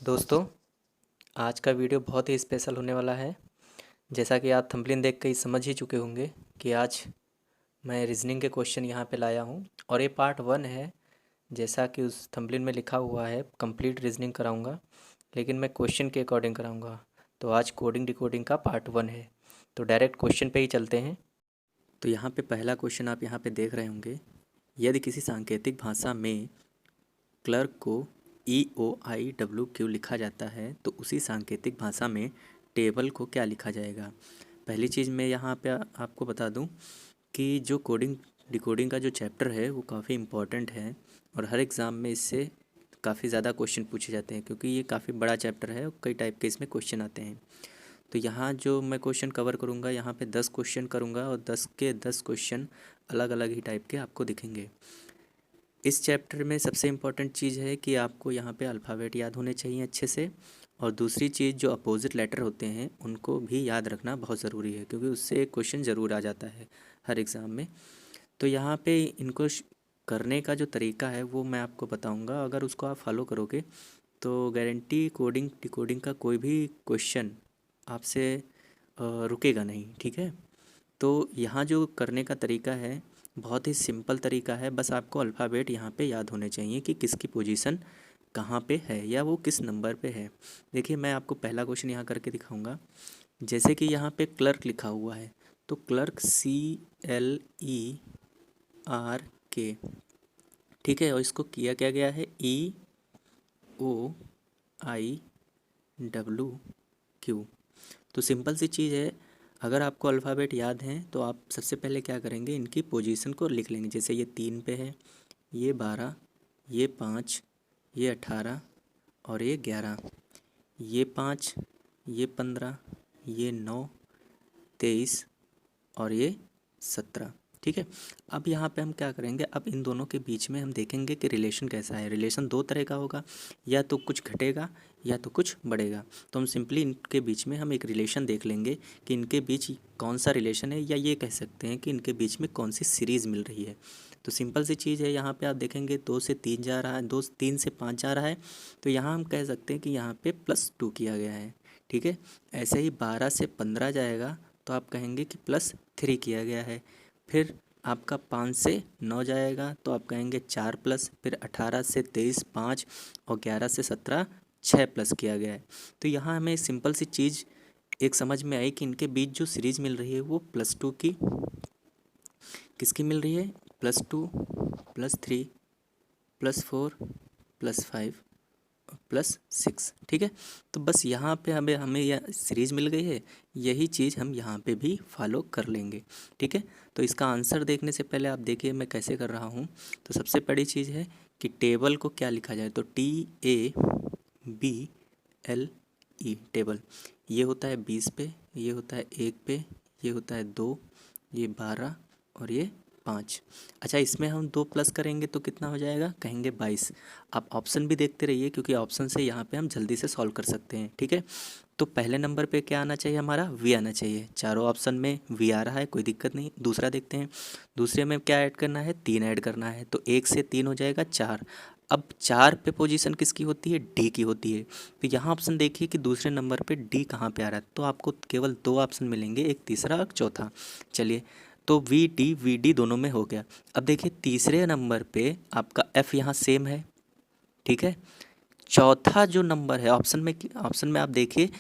दोस्तों, आज का वीडियो बहुत ही स्पेशल होने वाला है। जैसा कि आप थंबनेल देख के ही समझ ही चुके होंगे कि आज मैं रीजनिंग के क्वेश्चन यहाँ पे लाया हूँ और ये पार्ट 1 है। जैसा कि उस थंबनेल में लिखा हुआ है, कंप्लीट रीजनिंग कराऊंगा, लेकिन मैं क्वेश्चन के अकॉर्डिंग कराऊंगा। तो आज कोडिंग डिकोडिंग का पार्ट 1 है, तो डायरेक्ट क्वेश्चन पे ही चलते हैं। तो यहाँ पे पहला क्वेश्चन आप यहाँ पे देख रहे होंगे, यदि किसी सांकेतिक भाषा में क्लर्क को EOIWQ लिखा जाता है तो उसी सांकेतिक भाषा में टेबल को क्या लिखा जाएगा। पहली चीज़ मैं यहाँ पे आपको बता दूँ कि जो कोडिंग डिकोडिंग का जो चैप्टर है वो काफ़ी इम्पोर्टेंट है और हर एग्ज़ाम में इससे काफ़ी ज़्यादा क्वेश्चन पूछे जाते हैं, क्योंकि ये काफ़ी बड़ा चैप्टर है और कई टाइप के इसमें क्वेश्चन आते हैं। तो यहाँ जो मैं क्वेश्चन कवर करूँगा, यहाँ पे 10 क्वेश्चन करूँगा और 10 के 10 क्वेश्चन अलग अलग ही टाइप के आपको दिखेंगे। इस चैप्टर में सबसे इम्पॉर्टेंट चीज़ है कि आपको यहाँ पे अल्फ़ाबेट याद होने चाहिए अच्छे से, और दूसरी चीज़ जो अपोजिट लेटर होते हैं उनको भी याद रखना बहुत ज़रूरी है, क्योंकि उससे एक क्वेश्चन ज़रूर आ जाता है हर एग्ज़ाम में। तो यहाँ पे इनको करने का जो तरीका है वो मैं आपको बताऊँगा। अगर उसको आप फॉलो करोगे तो गारंटी कोडिंग डिकोडिंग का कोई भी क्वेश्चन आपसे रुकेगा नहीं, ठीक है। तो यहाँ जो करने का तरीका है बहुत ही सिंपल तरीका है, बस आपको अल्फ़ाबेट यहाँ पे याद होने चाहिए कि किसकी पोजीशन कहाँ पे है या वो किस नंबर पे है। देखिए, मैं आपको पहला क्वेश्चन यहाँ करके दिखाऊंगा। जैसे कि यहाँ पे क्लर्क लिखा हुआ है, तो क्लर्क CLERK, ठीक है, और इसको किया क्या गया है EOIWQ। तो सिंपल सी चीज़ है, अगर आपको अल्फ़ाबेट याद हैं तो आप सबसे पहले क्या करेंगे, इनकी पोजीशन को लिख लेंगे। जैसे ये 3 पे है, ये 12, ये 5, ये 18 और ये 11, ये 5, ये 15, ये 9, 23 और ये 17, ठीक है। अब यहाँ पे हम क्या करेंगे, अब इन दोनों के बीच में हम देखेंगे कि रिलेशन कैसा है। रिलेशन दो तरह का होगा, या तो कुछ घटेगा या तो कुछ बढ़ेगा। तो हम सिंपली इनके बीच में हम एक रिलेशन देख लेंगे कि इनके बीच कौन सा रिलेशन है, या ये कह सकते हैं कि इनके बीच में कौन सी सीरीज़ मिल रही है। तो सिंपल सी चीज़ है, यहाँ पे आप देखेंगे 2 से 3 जा रहा है, 3 से 5 जा रहा है, तो यहाँ हम कह सकते हैं कि यहाँ पे +2 किया गया है, ठीक है। ऐसे ही 12 से 15 जाएगा तो आप कहेंगे कि +3 किया गया है। फिर आपका 5 से 9 जाएगा तो आप कहेंगे 4 प्लस, फिर 18 से 23 5 और 11 से 17 6 प्लस किया गया है। तो यहाँ हमें सिंपल सी चीज़ एक समझ में आई कि इनके बीच जो सीरीज़ मिल रही है वो +2 की, किसकी मिल रही है, +2 +3 +4 +5 +6, ठीक है। तो बस यहाँ पे हमें यह सीरीज़ मिल गई है, यही चीज़ हम यहाँ पे भी फॉलो कर लेंगे, ठीक है। तो इसका आंसर देखने से पहले आप देखिए मैं कैसे कर रहा हूँ। तो सबसे बड़ी चीज़ है कि टेबल को क्या लिखा जाए, तो TABLE, टेबल। ये होता है 20 पे, ये होता है 1 पे, ये होता है 2, ये 12 और ये 5। अच्छा, इसमें हम 2 प्लस करेंगे तो कितना हो जाएगा, कहेंगे 22। आप ऑप्शन भी देखते रहिए, क्योंकि ऑप्शन से यहाँ पे हम जल्दी से सॉल्व कर सकते हैं, ठीक है। तो पहले नंबर पे क्या आना चाहिए, हमारा V आना चाहिए। चारों ऑप्शन में V आ रहा है, कोई दिक्कत नहीं। दूसरा देखते हैं, दूसरे में क्या ऐड करना है, 3 ऐड करना है, तो 1 से 3 हो जाएगा 4। अब 4 पे पोजीशन किसकी होती है, D की होती है। तो यहाँ ऑप्शन देखिए कि दूसरे नंबर पे D कहाँ पे आ रहा है, तो आपको केवल 2 ऑप्शन मिलेंगे, एक तीसरा और चौथा। चलिए, तो VD दोनों में हो गया। अब देखिए तीसरे नंबर पे आपका F यहाँ सेम है, ठीक है। चौथा जो नंबर है ऑप्शन में आप देखिए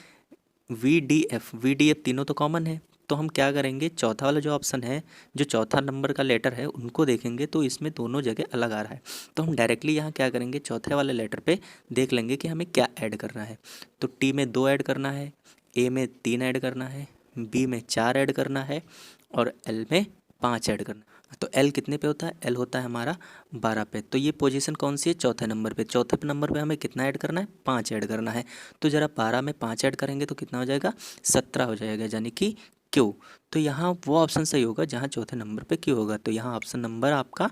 VDF तीनों तो कॉमन है। तो हम क्या करेंगे, चौथा वाला जो ऑप्शन है, जो चौथा नंबर का लेटर है उनको देखेंगे तो इसमें दोनों जगह अलग आ रहा है। तो हम डायरेक्टली यहाँ क्या करेंगे, चौथे वाले लेटर पे देख लेंगे कि हमें क्या ऐड करना है। तो T में 2 ऐड करना है, A में 3 ऐड करना है, B में 4 ऐड करना है और L में 5 ऐड करना है। तो L कितने पे होता है, L होता है हमारा 12 पे। तो ये पोजीशन कौन सी है, चौथे नंबर पे। चौथे नंबर पे हमें कितना ऐड करना है, 5 ऐड करना है। तो ज़रा 12 में 5 ऐड करेंगे तो कितना हो जाएगा, 17 हो जाएगा, यानी कि Q। तो यहाँ वो ऑप्शन सही होगा जहाँ चौथे नंबर पे Q होगा। तो यहाँ ऑप्शन नंबर आपका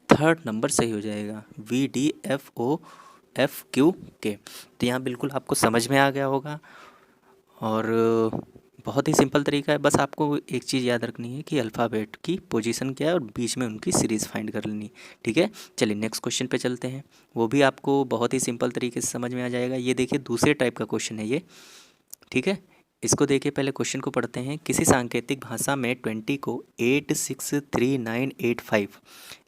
थर्ड नंबर सही हो जाएगा, VDFOFQK। तो यहाँ बिल्कुल आपको समझ में आ गया होगा। और बहुत ही सिंपल तरीका है, बस आपको एक चीज़ याद रखनी है कि अल्फ़ाबेट की पोजीशन क्या है और बीच में उनकी सीरीज़ फाइंड कर लेनी। ठीक है, चलिए नेक्स्ट क्वेश्चन पे चलते हैं। वो भी आपको बहुत ही सिंपल तरीके से समझ में आ जाएगा। ये देखिए दूसरे टाइप का क्वेश्चन है ये। ठीक है, इसको देखिए, पहले क्वेश्चन को पढ़ते हैं। किसी सांकेतिक भाषा में 20 को 863985,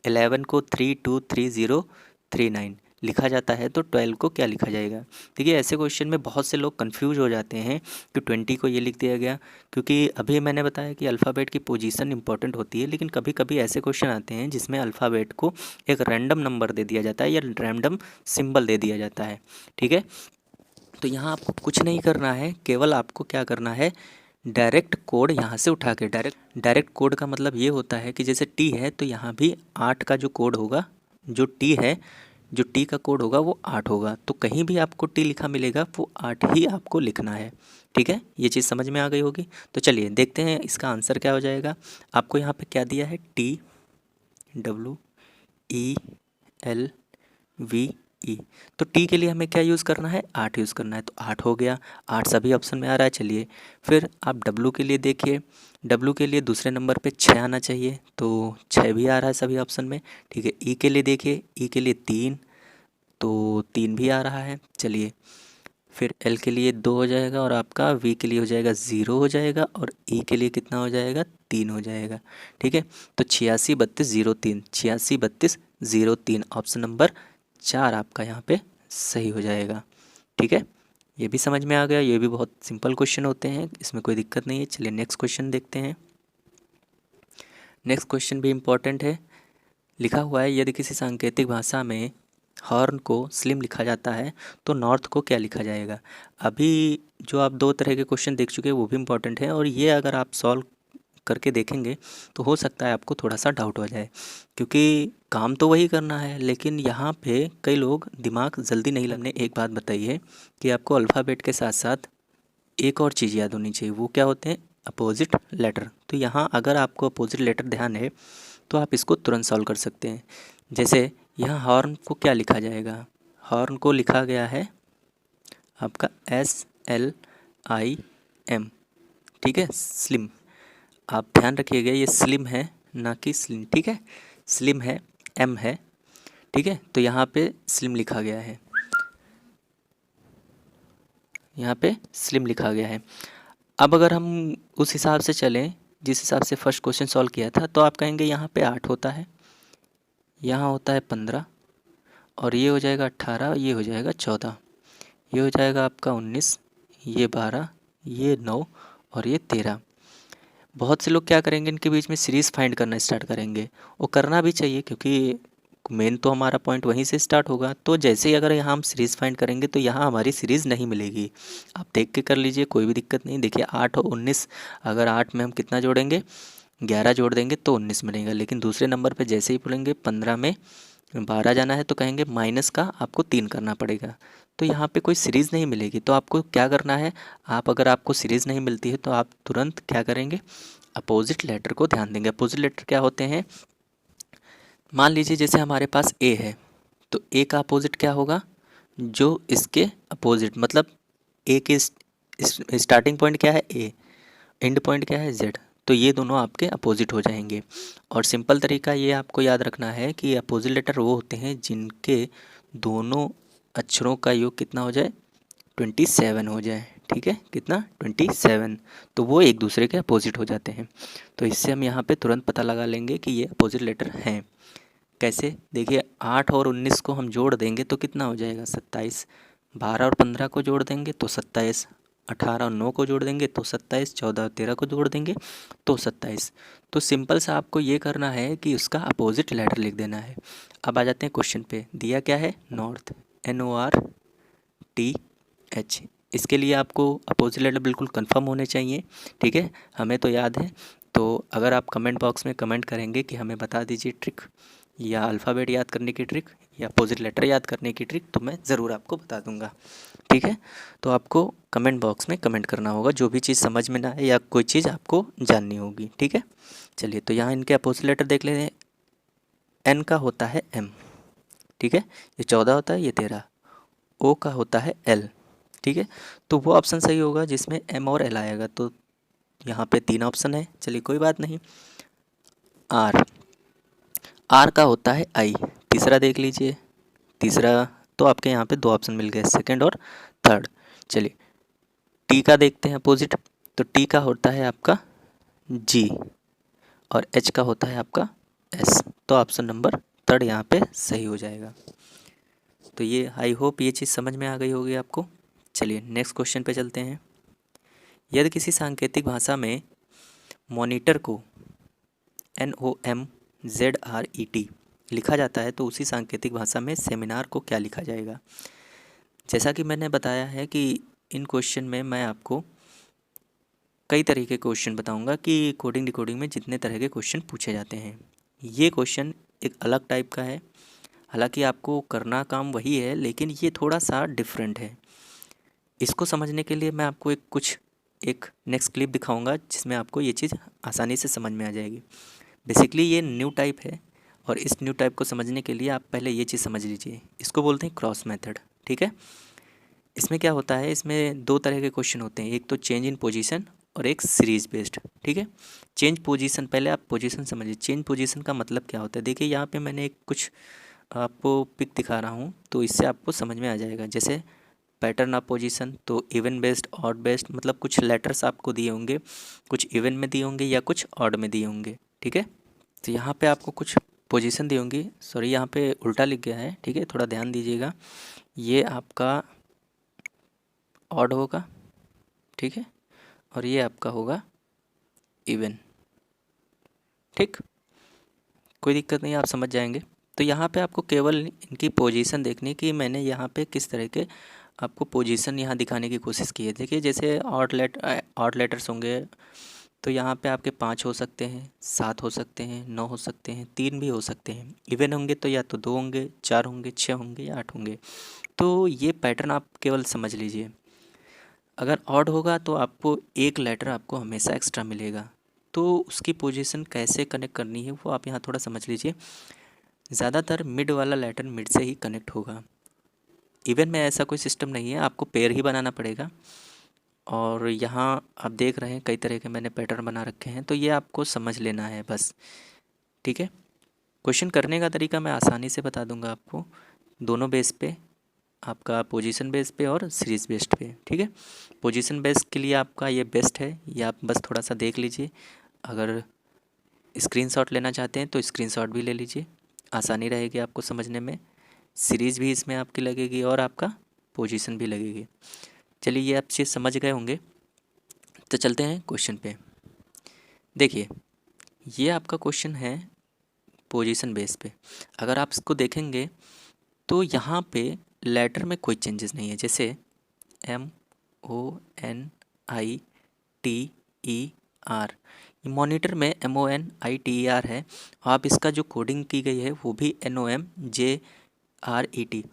11 को 323039 लिखा जाता है तो 12 को क्या लिखा जाएगा। देखिए ऐसे क्वेश्चन में बहुत से लोग कंफ्यूज हो जाते हैं कि 20 को ये लिख दिया गया, क्योंकि अभी मैंने बताया कि अल्फ़ाबेट की पोजीशन इंपॉर्टेंट होती है, लेकिन कभी कभी ऐसे क्वेश्चन आते हैं जिसमें अल्फ़ाबेट को एक रैंडम नंबर दे दिया जाता है या रैंडम सिंबल दे दिया जाता है। ठीक है, तो यहाँ आपको कुछ नहीं करना है, केवल आपको क्या करना है, डायरेक्ट कोड यहाँ से उठा के, डायरेक्ट कोड का मतलब ये होता है कि जैसे टी है तो यहाँ भी 8 का जो कोड होगा, जो टी है, जो टी का कोड होगा वो 8 होगा, तो कहीं भी आपको टी लिखा मिलेगा वो 8 ही आपको लिखना है। ठीक है, ये चीज़ समझ में आ गई होगी। तो चलिए देखते हैं इसका आंसर क्या हो जाएगा। आपको यहाँ पे क्या दिया है, TWELV। तो टी के लिए हमें क्या यूज़ करना है, 8 यूज़ करना है, तो 8 हो गया। 8 सभी ऑप्शन में आ रहा है। चलिए फिर आप डब्लू के लिए देखिए, डब्लू के लिए दूसरे नंबर पे 6 आना चाहिए, तो 6 भी आ रहा है सभी ऑप्शन में। ठीक है, ई के लिए देखिए, ई के लिए 3, तो 3 भी आ रहा है। चलिए फिर एल के लिए 2 हो जाएगा और आपका वी के लिए हो जाएगा 0 हो जाएगा, और ई के लिए कितना हो जाएगा, 3 हो जाएगा। ठीक है, तो 863203, 863203 ऑप्शन नंबर 4 आपका यहाँ पे सही हो जाएगा। ठीक है, ये भी समझ में आ गया। ये भी बहुत सिंपल क्वेश्चन होते हैं, इसमें कोई दिक्कत नहीं है। चलिए नेक्स्ट क्वेश्चन देखते हैं। नेक्स्ट क्वेश्चन भी इम्पॉर्टेंट है। लिखा हुआ है, यदि किसी सांकेतिक भाषा में हॉर्न को स्लिम लिखा जाता है तो नॉर्थ को क्या लिखा जाएगा। अभी जो आप 2 तरह के क्वेश्चन देख चुके हैं वो भी इम्पॉर्टेंट है, और ये अगर आप सॉल्व करके देखेंगे तो हो सकता है आपको थोड़ा सा डाउट हो जाए, क्योंकि काम तो वही करना है, लेकिन यहाँ पे कई लोग दिमाग जल्दी नहीं लगने। एक बात बताइए कि आपको अल्फ़ाबेट के साथ साथ एक और चीज़ याद होनी चाहिए, वो क्या होते हैं, अपोजिट लेटर। तो यहाँ अगर आपको अपोजिट लेटर ध्यान है तो आप इसको तुरंत सॉल्व कर सकते हैं। जैसे यहाँ हॉर्न को क्या लिखा जाएगा, हॉर्न को लिखा गया है आपका SLIM। ठीक है, स्लिम, आप ध्यान रखिएगा ये स्लिम है ना कि स्लिम। ठीक है, स्लिम है, M है। ठीक है, तो यहाँ पे स्लिम लिखा गया है, यहाँ पे स्लिम लिखा गया है। अब अगर हम उस हिसाब से चलें जिस हिसाब से फर्स्ट क्वेश्चन सॉल्व किया था, तो आप कहेंगे यहाँ पे 8 होता है, यहाँ होता है 15, और ये हो जाएगा 18, ये हो जाएगा 14, ये हो जाएगा आपका 19, ये 12, ये 9 और ये 13। बहुत से लोग क्या करेंगे, इनके बीच में सीरीज़ फाइंड करना स्टार्ट करेंगे। वो करना भी चाहिए, क्योंकि मेन तो हमारा पॉइंट वहीं से स्टार्ट होगा। तो जैसे ही अगर यहाँ हम सीरीज़ फाइंड करेंगे तो यहाँ हमारी सीरीज़ नहीं मिलेगी। आप देख के कर लीजिए, कोई भी दिक्कत नहीं। देखिए 8 और 19, अगर 8 में हम कितना जोड़ेंगे, 11 जोड़ देंगे तो 19 मिलेगा। लेकिन दूसरे नंबर पे जैसे ही बोलेंगे 15 में 12 जाना है तो कहेंगे माइनस का आपको 3 करना पड़ेगा, तो यहाँ पे कोई सीरीज़ नहीं मिलेगी। तो आपको क्या करना है, आप अगर आपको सीरीज़ नहीं मिलती है तो आप तुरंत क्या करेंगे, अपोजिट लेटर को ध्यान देंगे। अपोजिट लेटर क्या होते हैं, मान लीजिए जैसे हमारे पास ए है, तो ए का अपोजिट क्या होगा, जो इसके अपोजिट, मतलब ए के स्टार्टिंग पॉइंट क्या है ए, एंड पॉइंट क्या है जेड, तो ये दोनों आपके अपोजिट हो जाएंगे। और सिंपल तरीका ये आपको याद रखना है कि अपोजिट लेटर वो होते हैं जिनके दोनों अक्षरों का योग कितना हो जाए, 27 हो जाए। ठीक है, कितना, 27, तो वो एक दूसरे के अपोजिट हो जाते हैं। तो इससे हम यहाँ पे तुरंत पता लगा लेंगे कि ये अपोजिट लेटर हैं। कैसे, देखिए 8 और 19 को हम जोड़ देंगे तो कितना हो जाएगा, 27, 12 और 15 को जोड़ देंगे तो 27, 18 और 9 को जोड़ देंगे तो 27, 14 और 13 को जोड़ देंगे तो 27। तो सिंपल सा आपको ये करना है कि उसका अपोजिट लेटर लिख देना है। अब आ जाते हैं क्वेश्चन पे, दिया क्या है, नॉर्थ, NORTH। इसके लिए आपको अपोजिट लेटर बिल्कुल कंफर्म होने चाहिए। ठीक है, हमें तो याद है, तो अगर आप कमेंट बॉक्स में कमेंट करेंगे कि हमें बता दीजिए ट्रिक, या अल्फ़ाबेट याद करने की ट्रिक, या अपोजिट लेटर याद करने की ट्रिक, तो मैं ज़रूर आपको बता दूंगा। ठीक है, तो आपको कमेंट बॉक्स में कमेंट करना होगा जो भी चीज़ समझ में ना आए या कोई चीज़ आपको जाननी होगी। ठीक है, चलिए तो यहाँ इनके अपोजिट लेटर देख लेते हैं। एन का होता है M। ठीक है, ये 14 होता है, ये 13। ओ का होता है L। ठीक है, तो वो ऑप्शन सही होगा जिसमें M और L आएगा। तो यहाँ पे 3 ऑप्शन है, चलिए कोई बात नहीं। आर का होता है आई, तीसरा देख लीजिए, तीसरा तो आपके यहाँ पे 2 ऑप्शन मिल गए, सेकंड और थर्ड। चलिए टी का देखते हैं अपोजिट, तो टी का होता है आपका जी और एच का होता है आपका एस, तो ऑप्शन नंबर थर्ड यहाँ पे सही हो जाएगा। तो ये आई होप ये चीज़ समझ में आ गई होगी आपको। चलिए नेक्स्ट क्वेश्चन पे चलते हैं। यदि किसी सांकेतिक भाषा में मॉनिटर को NOMZRET लिखा जाता है तो उसी सांकेतिक भाषा में सेमिनार को क्या लिखा जाएगा। जैसा कि मैंने बताया है कि इन क्वेश्चन में मैं आपको कई तरह के क्वेश्चन बताऊंगा कि कोडिंग डिकोडिंग में जितने तरह के क्वेश्चन पूछे जाते हैं, ये क्वेश्चन एक अलग टाइप का है। हालांकि आपको करना काम वही है, लेकिन ये थोड़ा सा डिफरेंट है। इसको समझने के लिए मैं आपको एक नेक्स्ट क्लिप दिखाऊंगा जिसमें आपको ये चीज़ आसानी से समझ में आ जाएगी। बेसिकली ये न्यू टाइप है और इस न्यू टाइप को समझने के लिए आप पहले ये चीज़ समझ लीजिए। इसको बोलते हैं क्रॉस मेथड, ठीक है। इसमें क्या होता है, इसमें 2 तरह के क्वेश्चन होते हैं, एक तो चेंज इन पोजीशन और एक सीरीज बेस्ड, ठीक है। चेंज पोजीशन, पहले आप पोजीशन समझिए। चेंज पोजीशन का मतलब क्या होता है, देखिए यहाँ पे मैंने एक कुछ आपको पिक दिखा रहा हूँ तो इससे आपको समझ में आ जाएगा। जैसे पैटर्न ऑफ पोजीशन, तो इवन बेस्ड, ऑड बेस्ड, मतलब कुछ लेटर्स आपको दिए होंगे, कुछ इवन में दिए होंगे या कुछ ऑड में दिए होंगे, ठीक है। तो यहाँ पे आपको कुछ पोजीशन दी होंगी, सॉरी यहाँ पे उल्टा लिख गया है, ठीक है, थोड़ा ध्यान दीजिएगा। ये आपका ऑड होगा, ठीक है, और ये आपका होगा इवन, ठीक, कोई दिक्कत नहीं, आप समझ जाएंगे। तो यहाँ पे आपको केवल इनकी पोजीशन देखनी कि मैंने यहाँ पे किस तरह के आपको पोजीशन यहाँ दिखाने की कोशिश की है। देखिए जैसे ऑड लेटर्स होंगे तो यहाँ पे आपके 5 हो सकते हैं, 7 हो सकते हैं, 9 हो सकते हैं, 3 भी हो सकते हैं। इवन होंगे तो या तो 2 होंगे, 4 होंगे, 6 होंगे या 8 होंगे। तो ये पैटर्न आप केवल समझ लीजिए। अगर ऑड होगा तो आपको एक लेटर आपको हमेशा एक्स्ट्रा मिलेगा, तो उसकी पोजीशन कैसे कनेक्ट करनी है वो आप यहाँ थोड़ा समझ लीजिए। ज़्यादातर मिड वाला लेटर मिड से ही कनेक्ट होगा। इवन में ऐसा कोई सिस्टम नहीं है, आपको पेयर ही बनाना पड़ेगा। और यहाँ आप देख रहे हैं कई तरह के मैंने पैटर्न बना रखे हैं, तो ये आपको समझ लेना है बस, ठीक है। क्वेश्चन करने का तरीका मैं आसानी से बता दूंगा आपको, दोनों बेस पे, आपका पोजीशन बेस पे और सीरीज बेस्ड पे, ठीक है। पोजीशन बेस के लिए आपका ये बेस्ट है, ये आप बस थोड़ा सा देख लीजिए। अगर स्क्रीनशॉट लेना चाहते हैं तो स्क्रीनशॉट भी ले लीजिए, आसानी रहेगी आपको समझने में। सीरीज़ भी इसमें आपकी लगेगी और आपका पोजीशन भी लगेगी। चलिए ये आप चीज़ समझ गए होंगे, तो चलते हैं क्वेश्चन पे। देखिए ये आपका क्वेश्चन है पोजीशन बेस पे। अगर आप इसको देखेंगे तो यहाँ पे लेटर में कोई चेंजेस नहीं है। जैसे MONITER, मॉनिटर में MONITER है, आप इसका जो कोडिंग की गई है वो भी NOMJRET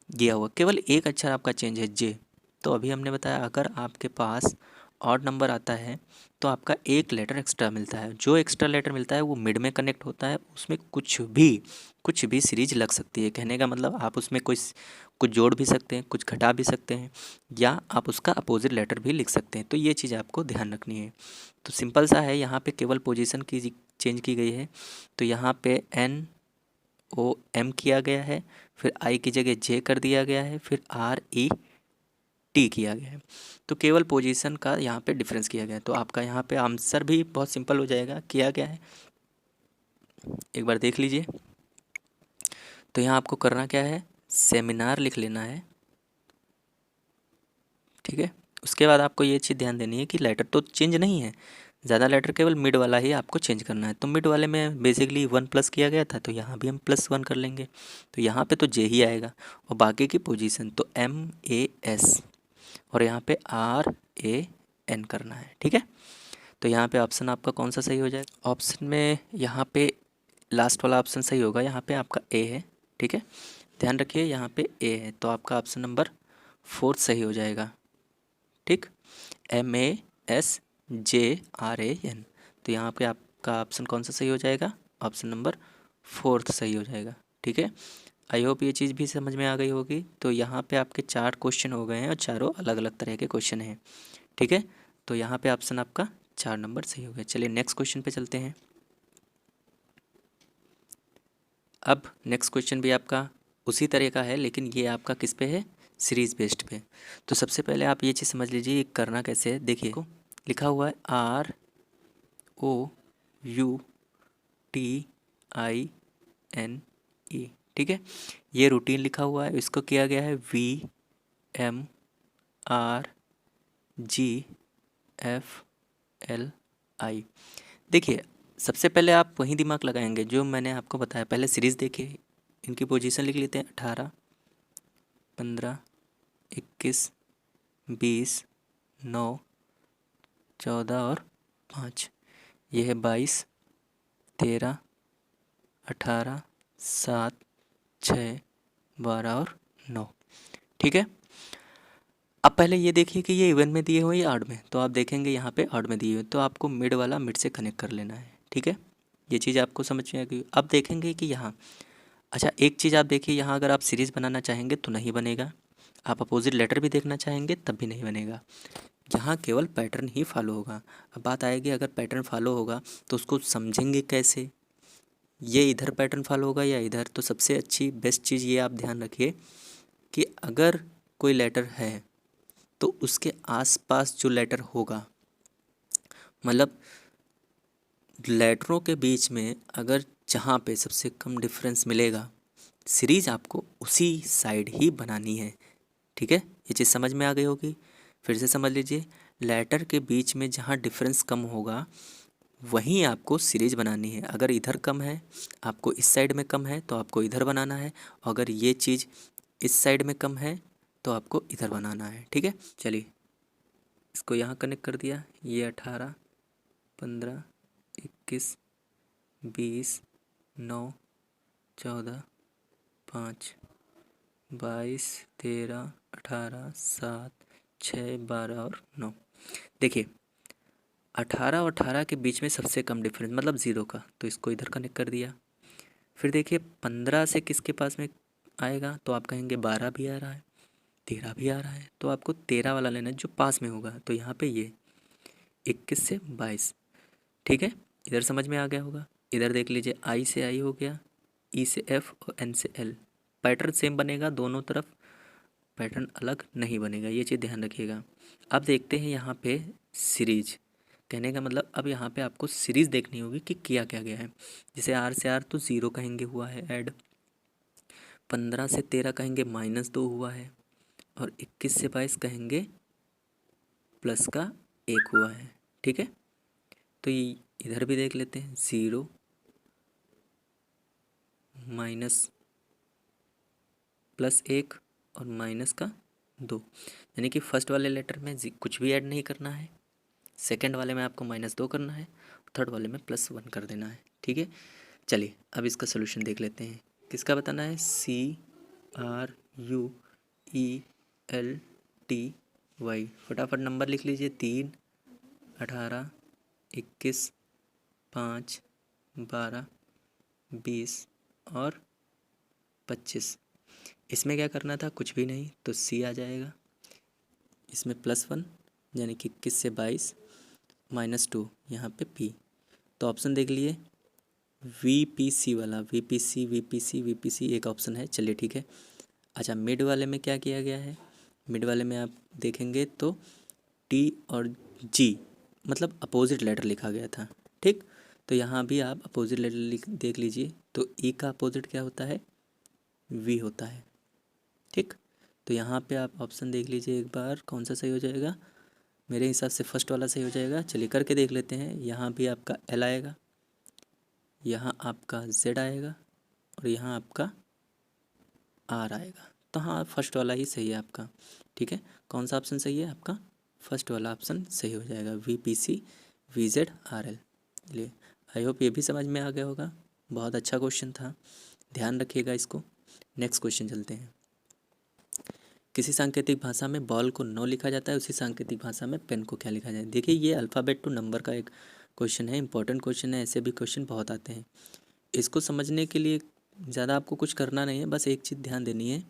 दिया हुआ, केवल एक अक्षर आपका चेंज है जे। तो अभी हमने बताया अगर आपके पास ऑड नंबर आता है तो आपका एक लेटर एक्स्ट्रा मिलता है, जो एक्स्ट्रा लेटर मिलता है वो मिड में कनेक्ट होता है, उसमें कुछ भी सीरीज लग सकती है। कहने का मतलब आप उसमें कुछ जोड़ भी सकते हैं, कुछ घटा भी सकते हैं, या आप उसका अपोजिट लेटर भी लिख सकते हैं। तो ये चीज़ आपको ध्यान रखनी है। तो सिंपल सा है, यहाँ पे केवल पोजीशन की चेंज की गई है, तो यहाँ पे NOM किया गया है, फिर आई की जगह जे कर दिया गया है, फिर RET किया गया है। तो केवल पोजीशन का यहाँ पे डिफरेंस किया गया है। तो आपका यहाँ पे आंसर भी बहुत सिंपल हो जाएगा, किया गया है, एक बार देख लीजिए। तो यहाँ आपको करना क्या है, सेमिनार लिख लेना है, ठीक है। उसके बाद आपको ये चीज़ ध्यान देनी है कि लेटर तो चेंज नहीं है, ज़्यादा लेटर, केवल मिड वाला ही आपको चेंज करना है। तो मिड वाले में बेसिकली 1 प्लस किया गया था, तो यहाँ भी हम +1 कर लेंगे, तो यहाँ पे तो जे ही आएगा। और बाकी की पोजीशन तो MAS और यहाँ पे RAN करना है, ठीक है। तो यहाँ पे ऑप्शन आपका कौन सा सही हो जाएगा, ऑप्शन में यहाँ पे लास्ट वाला ऑप्शन सही होगा, यहाँ पे आपका A है, ठीक है। ध्यान रखिए यहाँ पे A है, तो आपका ऑप्शन नंबर 4 सही हो जाएगा, ठीक, MASJRAN। तो यहाँ पे आपका ऑप्शन कौन सा सही हो जाएगा, ऑप्शन नंबर 4 सही हो जाएगा, ठीक है। आई होप ये चीज़ भी समझ में आ गई होगी। तो यहाँ पे आपके 4 क्वेश्चन हो गए हैं और चारों अलग अलग तरह के क्वेश्चन हैं, ठीक है। तो यहाँ पे ऑप्शन आपका 4 नंबर सही हो गया। चलिए नेक्स्ट क्वेश्चन पे चलते हैं। अब नेक्स्ट क्वेश्चन भी आपका उसी तरह का है, लेकिन ये आपका किस पे है, सीरीज बेस्ड पे। तो सबसे पहले आप ये चीज़ समझ लीजिए ये करना कैसे है। देखिए को लिखा हुआ है ROUTINE, ठीक है। ये रूटीन लिखा हुआ है, इसको किया गया है VMRGFLI। देखिए सबसे पहले आप वही दिमाग लगाएंगे जो मैंने आपको बताया। पहले सीरीज़ देखिए, इनकी पोजीशन लिख लेते हैं 18, 15, 21, 20, 9, 14 और 5। यह है 22, 13, 18, 7, 6, 12 और 9, ठीक है। अब पहले ये देखिए कि ये इवन में दिए हुए या ऑड में, तो आप देखेंगे यहाँ पे ऑड में दिए हुए, तो आपको मिड वाला मिड से कनेक्ट कर लेना है, ठीक है। ये चीज़ आपको समझ में आ गई। अब देखेंगे कि यहाँ, अच्छा एक चीज़ आप देखिए, यहाँ अगर आप सीरीज़ बनाना चाहेंगे तो नहीं बनेगा, आप अपोजिट लेटर भी देखना चाहेंगे तब भी नहीं बनेगा। यहाँ केवल पैटर्न ही फॉलो होगा। अब बात आएगी अगर पैटर्न फॉलो होगा तो उसको समझेंगे कैसे, ये इधर पैटर्न फॉलो होगा या इधर। तो सबसे अच्छी बेस्ट चीज़ ये आप ध्यान रखिए कि अगर कोई लेटर है तो उसके आसपास जो लेटर होगा, मतलब लेटरों के बीच में अगर जहाँ पे सबसे कम डिफरेंस मिलेगा, सीरीज आपको उसी साइड ही बनानी है, ठीक है। ये चीज़ समझ में आ गई होगी। फिर से समझ लीजिए, लेटर के बीच में जहाँ डिफरेंस कम होगा वहीं आपको सीरीज बनानी है। अगर इधर कम है, आपको इस साइड में कम है तो आपको इधर बनाना है। अगर ये चीज़ इस साइड में कम है तो आपको इधर बनाना है, ठीक है। चलिए इसको यहाँ कनेक्ट कर दिया, ये 18, 15, 21, 20, 9, 14, 5, 22, 13, 18, 7, 6, 12 और 9। देखिए 18 और 18 के बीच में सबसे कम डिफरेंस मतलब 0 का, तो इसको इधर कनेक्ट कर दिया। फिर देखिए 15 से किसके पास में आएगा, तो आप कहेंगे 12 भी आ रहा है, 13 भी आ रहा है, तो आपको 13 वाला लेना है जो पास में होगा। तो यहाँ पे ये 21 से 22, ठीक है। इधर समझ में आ गया होगा। इधर देख लीजिए, आई से आई हो गया, ई से एफ और एन से एल। पैटर्न सेम बनेगा, दोनों तरफ पैटर्न अलग नहीं बनेगा, ये चीज़ ध्यान रखिएगा। अब देखते हैं यहाँ पे सीरीज, कहने का मतलब अब यहाँ पे आपको सीरीज़ देखनी होगी कि किया क्या गया है। जैसे आर से आर तो 0 कहेंगे हुआ है ऐड, 15 से 13 कहेंगे -2 हुआ है, और 21 से 22 कहेंगे प्लस का 1 हुआ है, ठीक है। तो ये इधर भी देख लेते हैं, 0 माइनस +1 और -2, यानी कि फर्स्ट वाले लेटर में कुछ भी ऐड नहीं करना है, सेकंड वाले में आपको -2 करना है, थर्ड वाले में +1 कर देना है, ठीक है। चलिए अब इसका सोल्यूशन देख लेते हैं। किसका बताना है, CRUELTY। फटाफट नंबर लिख लीजिए, 3, 18, 21, 5, 12, 20 और 25। इसमें क्या करना था, कुछ भी नहीं, तो C आ जाएगा। इसमें +1 यानी कि 21 से 22, -2 यहाँ पे P। तो ऑप्शन देख लिए, VPC वाला, VPC एक ऑप्शन है। चलिए ठीक है। अच्छा मिड वाले में क्या किया गया है, मिड वाले में आप देखेंगे तो T और G मतलब अपोजिट लेटर लिखा गया था, ठीक। तो यहाँ भी आप अपोजिट लेटर देख लीजिए, तो E का अपोजिट क्या होता है, V होता है, ठीक। तो यहाँ पे आप ऑप्शन देख लीजिए एक बार, कौन सा सही हो जाएगा, मेरे हिसाब से फर्स्ट वाला सही हो जाएगा। चलिए करके देख लेते हैं। यहाँ भी आपका L आएगा, यहाँ आपका Z आएगा और यहाँ आपका R आएगा। तो हाँ फर्स्ट वाला ही सही है आपका, ठीक है। कौन सा ऑप्शन सही है आपका, फर्स्ट वाला ऑप्शन सही हो जाएगा, VPC VZRL। चलिए आई होप ये भी समझ में आ गया होगा। बहुत अच्छा क्वेश्चन था, ध्यान रखिएगा इसको। नेक्स्ट क्वेश्चन चलते हैं। किसी सांकेतिक भाषा में बॉल को 9 लिखा जाता है, उसी सांकेतिक भाषा में पेन को क्या लिखा जाए। देखिए ये अल्फ़ाबेट टू नंबर का एक क्वेश्चन है, इंपॉर्टेंट क्वेश्चन है। ऐसे भी क्वेश्चन बहुत आते हैं। इसको समझने के लिए ज़्यादा आपको कुछ करना नहीं है, बस एक चीज़ ध्यान देनी है,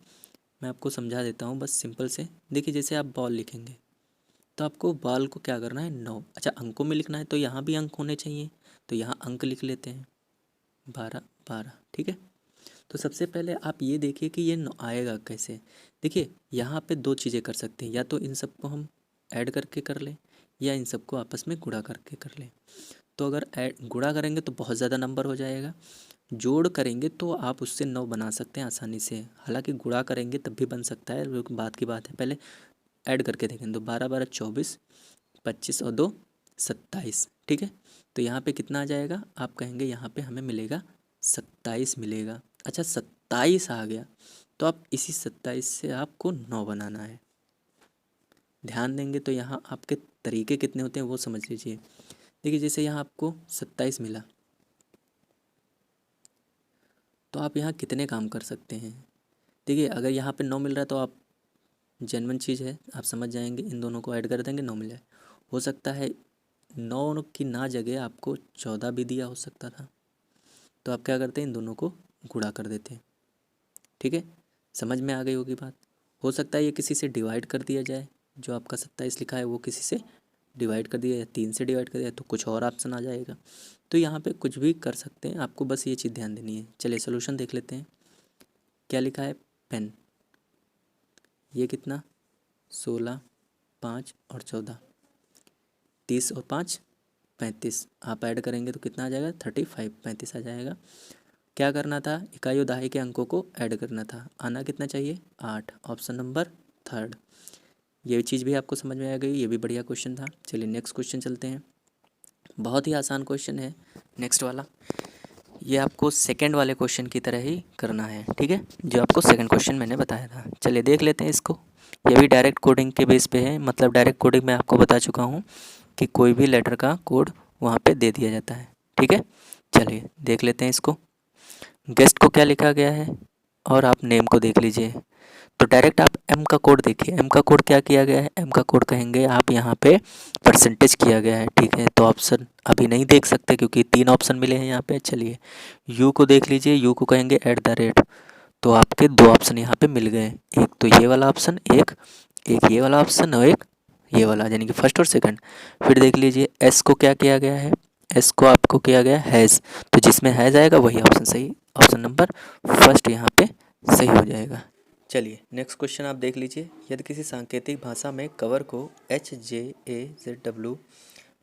मैं आपको समझा देता हूँ बस सिंपल से। देखिए जैसे आप बॉल लिखेंगे तो आपको बाल को क्या करना है 9। अच्छा अंकों में लिखना है तो यहाँ भी अंक होने चाहिए, तो यहाँ अंक लिख लेते हैं 12 12। ठीक है, तो सबसे पहले आप ये देखिए कि ये आएगा कैसे। देखिए यहाँ पे दो चीज़ें कर सकते हैं, या तो इन सबको हम ऐड करके कर लें या इन सबको आपस में गुणा करके कर लें। तो अगर गुणा करेंगे तो बहुत ज़्यादा नंबर हो जाएगा, जोड़ करेंगे तो आप उससे 9 बना सकते हैं आसानी से। हालांकि गुणा करेंगे तब भी बन सकता है, वो बात की बात है। पहले ऐड करके देखें तो 12 12 24, 25 और 2 27। ठीक है, तो यहाँ पे कितना आ जाएगा, आप कहेंगे यहाँ पे हमें मिलेगा 27 मिलेगा। अच्छा 27 आ गया, तो आप इसी 27 से आपको 9 बनाना है। ध्यान देंगे तो यहाँ आपके तरीके कितने होते हैं वो समझ लीजिए। देखिए जैसे यहाँ आपको 27 मिला, तो आप यहाँ कितने काम कर सकते हैं। देखिए अगर यहाँ पे 9 मिल रहा है तो आप जेन्युइन चीज़ है, आप समझ जाएंगे, इन दोनों को ऐड कर देंगे 9 मिल जाए। हो सकता है 9 की ना जगह आपको 14 भी दिया हो सकता था, तो आप क्या करते हैं इन दोनों को गुणा कर देते हैं। ठीक है, समझ में आ गई होगी बात। हो सकता है ये किसी से डिवाइड कर दिया जाए, जो आपका 27 लिखा है वो किसी से डिवाइड कर दिया या 3 से डिवाइड कर दिया तो कुछ और ऑप्शन आ जाएगा। तो यहाँ पे कुछ भी कर सकते हैं, आपको बस ये चीज़ ध्यान देनी है। चलिए सोल्यूशन देख लेते हैं। क्या लिखा है, पेन। ये कितना 16, 5 और 14, 30 और 5 35। आप ऐड करेंगे तो कितना आ जाएगा 35, 35 आ जाएगा। क्या करना था, इकाई और दहाई के अंकों को ऐड करना था। आना कितना चाहिए 8, ऑप्शन नंबर थर्ड। ये चीज़ भी आपको समझ में आ गई, ये भी बढ़िया क्वेश्चन था। चलिए नेक्स्ट क्वेश्चन चलते हैं। बहुत ही आसान क्वेश्चन है नेक्स्ट वाला। ये आपको सेकंड वाले क्वेश्चन की तरह ही करना है, ठीक है, जो आपको सेकंड क्वेश्चन मैंने बताया था। चलिए देख लेते हैं इसको। ये भी डायरेक्ट कोडिंग के बेस पे है, मतलब डायरेक्ट कोडिंग में आपको बता चुका हूँ कि कोई भी लेटर का कोड वहाँ पे दे दिया जाता है। ठीक है, चलिए देख लेते हैं इसको। गेस्ट को क्या लिखा गया है और आप नेम को देख लीजिए। तो डायरेक्ट आप एम का कोड देखिए। एम का कोड क्या किया गया है, एम का कोड कहेंगे आप यहाँ पे परसेंटेज किया गया है। ठीक है, तो ऑप्शन अभी नहीं देख सकते क्योंकि 3 ऑप्शन मिले हैं यहाँ पे। चलिए यू को देख लीजिए, यू को कहेंगे @, तो आपके 2 ऑप्शन यहाँ पे मिल गए। एक तो ये वाला ऑप्शन, एक ये वाला ऑप्शन और एक ये वाला, यानी कि फर्स्ट और सेकंड। फिर देख लीजिए एस को क्या किया गया है, एस को आपको किया गया हैज़, तो जिसमें हैज़ आएगा वही ऑप्शन सही, ऑप्शन नंबर फर्स्ट यहाँ पे सही हो जाएगा। चलिए नेक्स्ट क्वेश्चन आप देख लीजिए। यदि किसी सांकेतिक भाषा में कवर को HJAZW,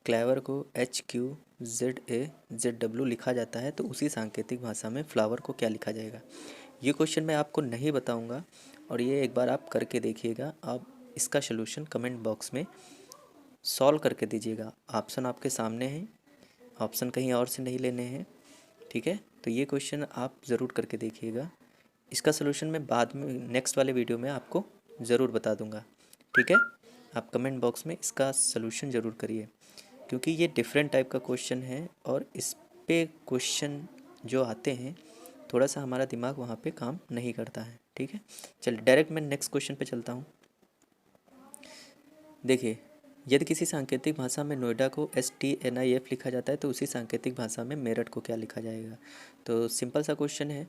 क्लेवर को HQZAZW लिखा जाता है तो उसी सांकेतिक भाषा में फ्लावर को क्या लिखा जाएगा। ये क्वेश्चन मैं आपको नहीं बताऊंगा और ये एक बार आप करके देखिएगा। आप इसका सलूशन कमेंट बॉक्स में सॉल्व करके दीजिएगा। ऑप्शन आपके सामने हैं, ऑप्शन कहीं और से नहीं लेने हैं। ठीक है, तो ये क्वेश्चन आप ज़रूर करके देखिएगा। इसका सलूशन मैं बाद में नेक्स्ट वाले वीडियो में आपको ज़रूर बता दूंगा। ठीक है, आप कमेंट बॉक्स में इसका सलूशन ज़रूर करिए, क्योंकि ये डिफरेंट टाइप का क्वेश्चन है और इस पे क्वेश्चन जो आते हैं थोड़ा सा हमारा दिमाग वहाँ पे काम नहीं करता है। ठीक है, चलिए डायरेक्ट मैं नेक्स्ट क्वेश्चन पे चलता हूँ। देखिए यदि किसी सांकेतिक भाषा में नोएडा को STNIF लिखा जाता है तो उसी सांकेतिक भाषा में मेरठ को क्या लिखा जाएगा। तो सिंपल सा क्वेश्चन है,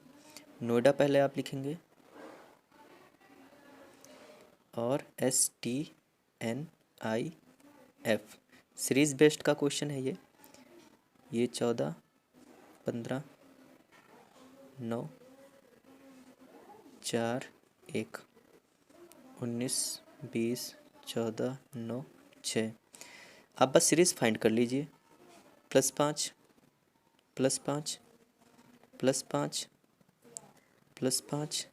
नोएडा पहले आप लिखेंगे और STNIF सीरीज़ बेस्ड का क्वेश्चन है ये 14, 15, 9, 4, 1, 19, 20, 14, 9, 6। आप बस सीरीज़ फाइंड कर लीजिए। +5, +5, +5, +5,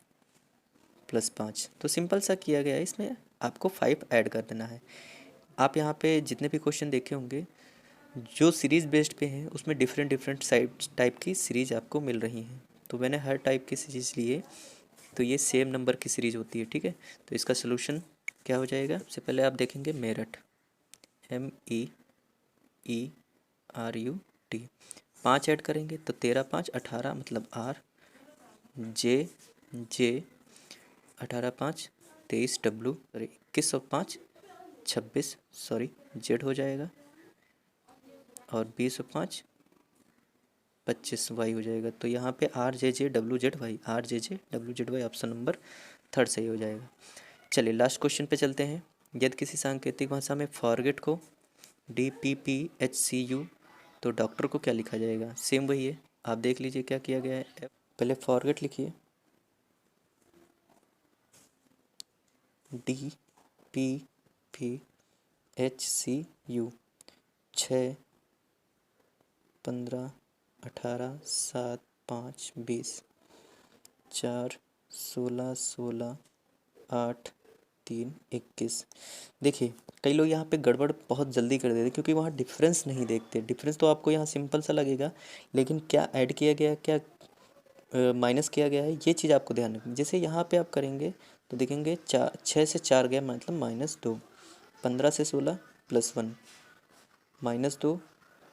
+5। तो सिंपल सा किया गया है, इसमें आपको 5 ऐड कर देना है। आप यहाँ पे जितने भी क्वेश्चन देखे होंगे जो सीरीज़ बेस्ड पे हैं उसमें डिफरेंट टाइप की सीरीज आपको मिल रही हैं। तो मैंने हर टाइप की सीरीज लिए, तो ये सेम नंबर की सीरीज होती है। ठीक है, तो इसका सलूशन क्या हो जाएगा, सबसे पहले आप देखेंगे मेरठ, MEERUT, 5 ऐड करेंगे तो 13, 5, 18, मतलब R, J 18, 5, 23, W, सॉरी 21 और 5, 26, सॉरी Z हो जाएगा, और 20 और 5, 25 Y हो जाएगा। तो यहाँ पे RJJWZY, RJJWZY option number third सही हो जाएगा। चलिए लास्ट क्वेश्चन पे चलते हैं। यदि किसी सांकेतिक भाषा में फॉरगेट को DPPHCU तो डॉक्टर को क्या लिखा जाएगा? सेम वही है, आप देख लीजिए क्या किया गया है। पहले फॉरगेट लिखिए DPPHCU 6, 15, 18, 7, 5, 20, 4, 16, 16, 8, 3, 21। देखिए कई लोग यहाँ पे गड़बड़ बहुत जल्दी कर देते क्योंकि वहाँ डिफरेंस नहीं देखते। डिफरेंस तो आपको यहाँ सिंपल सा लगेगा, लेकिन क्या ऐड किया गया है, क्या माइनस किया गया है, ये चीज़ आपको ध्यान रखनी। जैसे यहाँ पे आप करेंगे तो देखेंगे 6 से 4 गया मतलब -2, 15 से 16 +1, -2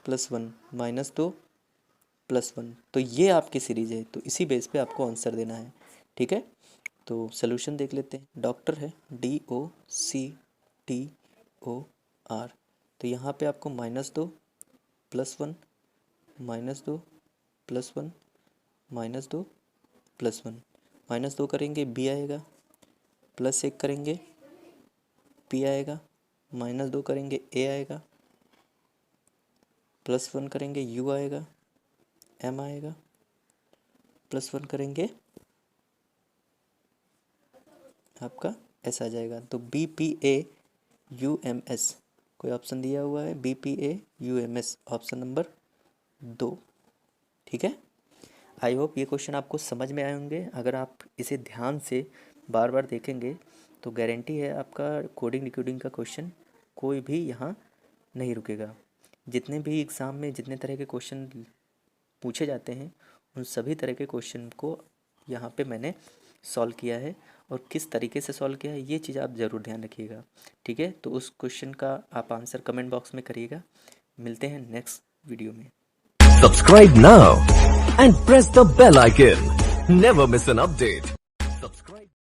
+1, -2 +1। तो ये आपकी सीरीज है, तो इसी बेस पे आपको आंसर देना है। ठीक है, तो सोल्यूशन देख लेते हैं। डॉक्टर है DOCTOR, तो यहाँ पे आपको -2 +1 -2 +1 -2 +1, -2 करेंगे B आएगा, +1 करेंगे P आएगा, -2 करेंगे A आएगा, +1 करेंगे U आएगा, M आएगा, +1 करेंगे आपका S आ जाएगा। तो BPAUMS कोई ऑप्शन दिया हुआ है, BPAUMS ऑप्शन नंबर 2। ठीक है, आई होप ये क्वेश्चन आपको समझ में आए होंगे। अगर आप इसे ध्यान से बार बार देखेंगे तो गारंटी है आपका कोडिंग डिकोडिंग का क्वेश्चन कोई भी यहाँ नहीं रुकेगा। जितने भी एग्ज़ाम में जितने तरह के क्वेश्चन पूछे जाते हैं उन सभी तरह के क्वेश्चन को यहाँ पे मैंने सॉल्व किया है, और किस तरीके से सॉल्व किया है ये चीज़ आप ज़रूर ध्यान रखिएगा। ठीक है, तो उस क्वेश्चन का आप आंसर कमेंट बॉक्स में करिएगा। मिलते हैं नेक्स्ट वीडियो में। Subscribe now and press the bell icon. Never miss an update.